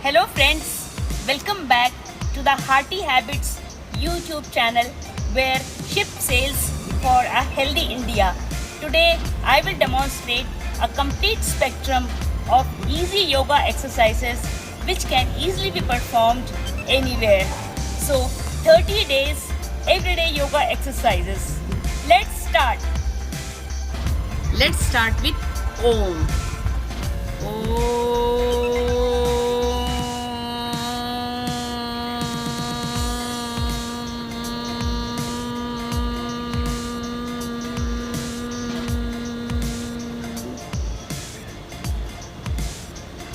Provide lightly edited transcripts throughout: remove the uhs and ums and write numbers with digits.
Hello friends, welcome back to the Hearty Habits YouTube channel where ship sails for a healthy India. Today I will demonstrate a complete spectrum of easy yoga exercises which can easily be performed anywhere. So 30 days everyday yoga exercises. Let's start. Let's start with Om.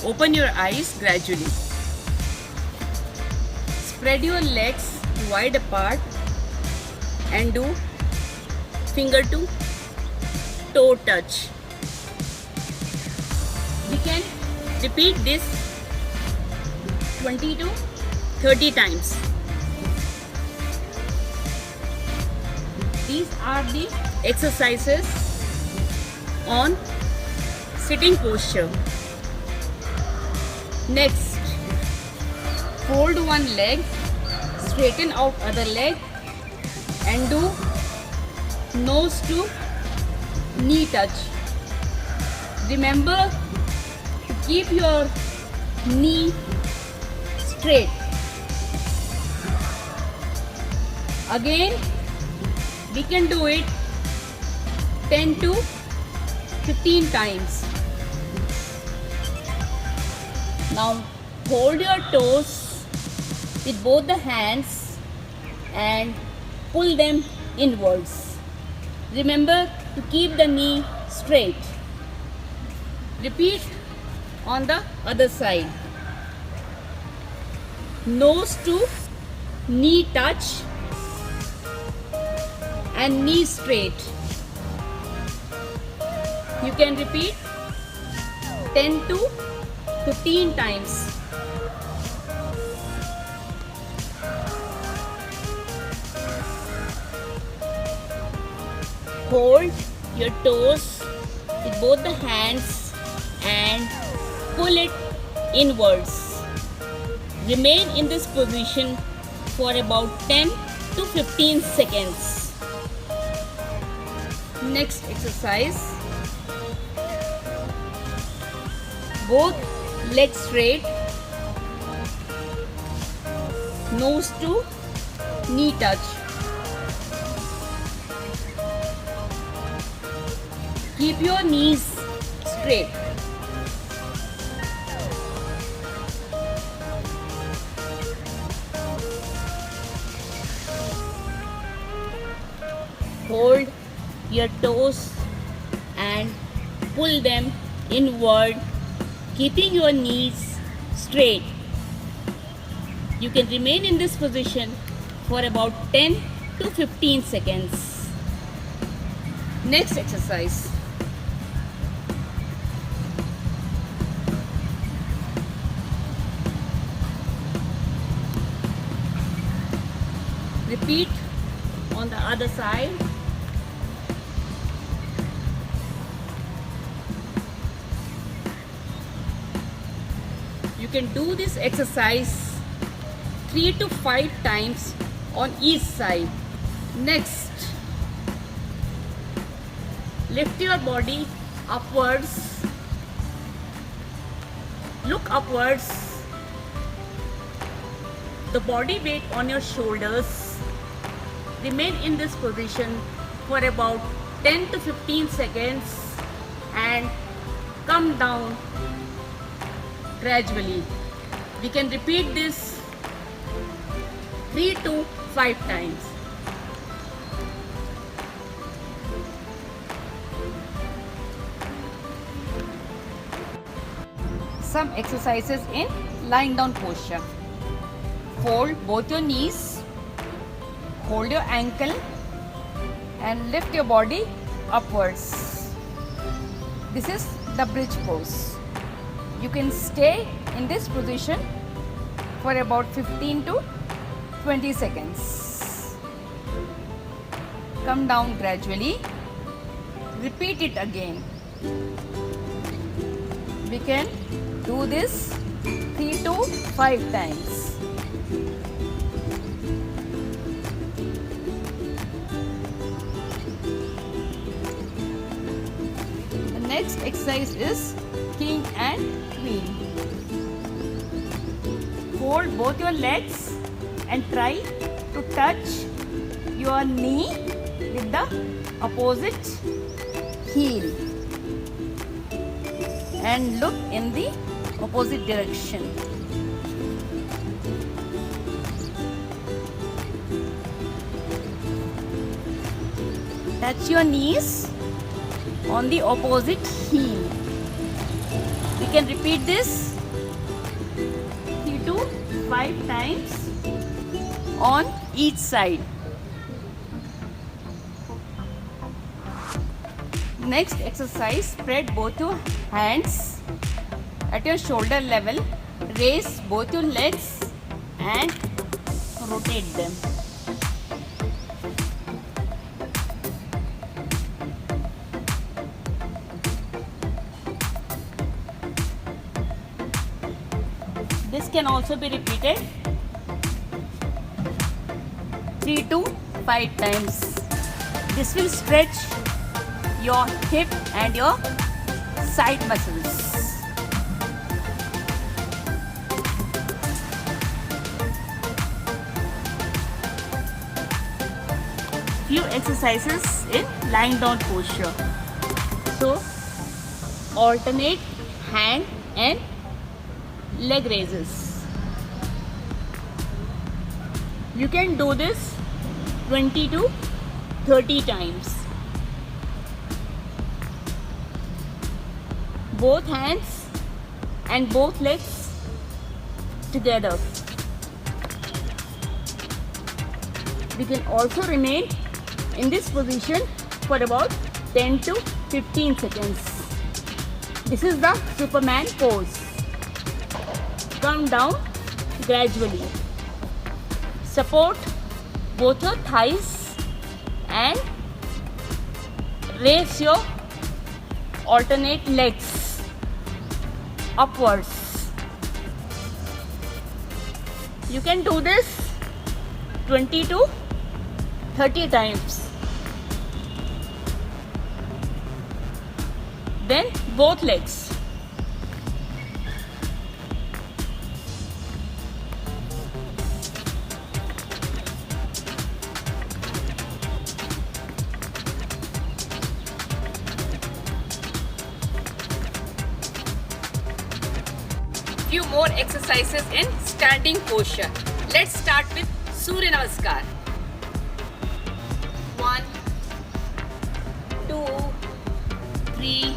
Open your eyes gradually. Spread your legs wide apart and do finger to toe touch. We can repeat this 20 to 30 times. These are the exercises on sitting posture. Next, fold one leg, straighten out other leg and do nose to knee touch. Remember to keep your knee straight. Again, we can do it 10 to 15 times. Now hold your toes with both the hands and pull them inwards. Remember to keep the knee straight. Repeat on the other side. Nose to knee touch and knee straight. You can repeat 10 to 15 times. Hold your toes with both the hands and pull it inwards. Remain in this position for about 10 to 15 seconds. Next exercise. Both legs straight, nose to knee touch. Keep your knees straight. Hold your toes and pull them inward, keeping your knees straight. You can remain in this position for about 10 to 15 seconds. Next exercise. Repeat on the other side. You can do this exercise 3 to 5 times on each side. Next, lift your body upwards. Look upwards. The body weight on your shoulders. Remain in this position for about 10 to 15 seconds and come down gradually. We can repeat this 3 to 5 times. Some exercises in lying down posture. Fold both your knees, hold your ankle and lift your body upwards. This is the bridge pose. You can stay in this position for about 15 to 20 seconds. Come down gradually. Repeat it again. We can do this 3 to 5 times. The next exercise is king and queen. Fold both your legs and try to touch your knee with the opposite heel and look in the opposite direction. Touch your knees on the opposite heel. We can repeat this 3 to 5 times on each side. Next exercise, spread both your hands at your shoulder level, raise both your legs and rotate them. This can also be repeated 3 to 5 times. This will stretch your hip and your side muscles. Few exercises in lying down posture. So alternate hand and leg raises. You can do this 20 to 30 times. Both hands and both legs together. We can also remain in this position for about 10 to 15 seconds. This is the Superman pose. Come down gradually. Support both your thighs and raise your alternate legs upwards. You can do this 20 to 30 times. Then both legs. Few more exercises in standing posture. Let's start with Surya Namaskar. 1, 2, 3,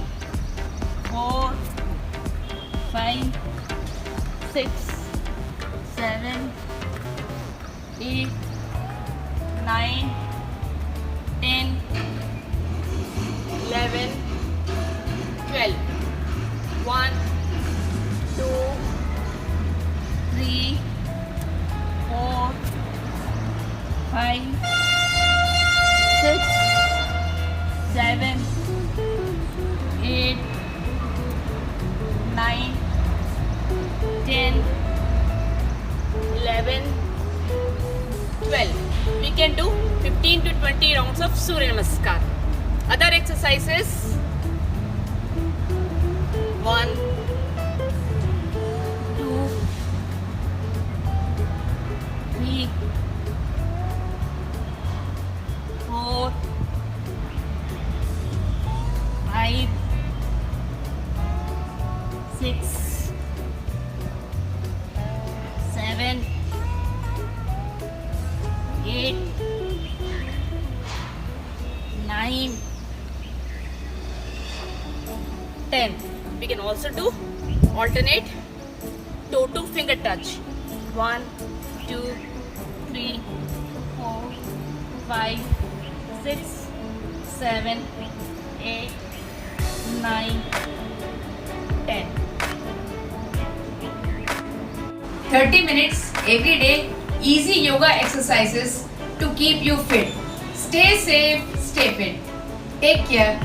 4, 5, 6, 7, 8, 9, 10, 11, 12. 1, 2, 3, 4, 5, 6, 7, 8, 9, 10, 11, 12. We can do 15 to 20 rounds of Surya Namaskar. Other exercises 1, 2, 3, 4, 5, 6, 7, 8, 9, 10. We can also do alternate toe to finger touch. 1, 2, 3, 4, 5, 6, 7, 8, 9, 10. 30 minutes every day, easy yoga exercises to keep you fit. Stay safe, stay fit. Take care.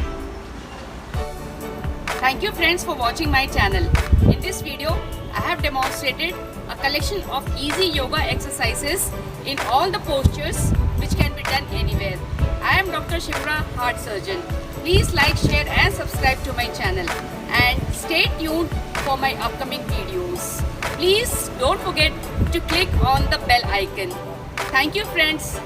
Thank you friends for watching my channel. In this video, I have demonstrated a collection of easy yoga exercises in all the postures which can be done anywhere. I am Dr. Shivra, heart surgeon. Please like, share and subscribe to my channel and stay tuned for my upcoming videos. Please don't forget to click on the bell icon. Thank you friends.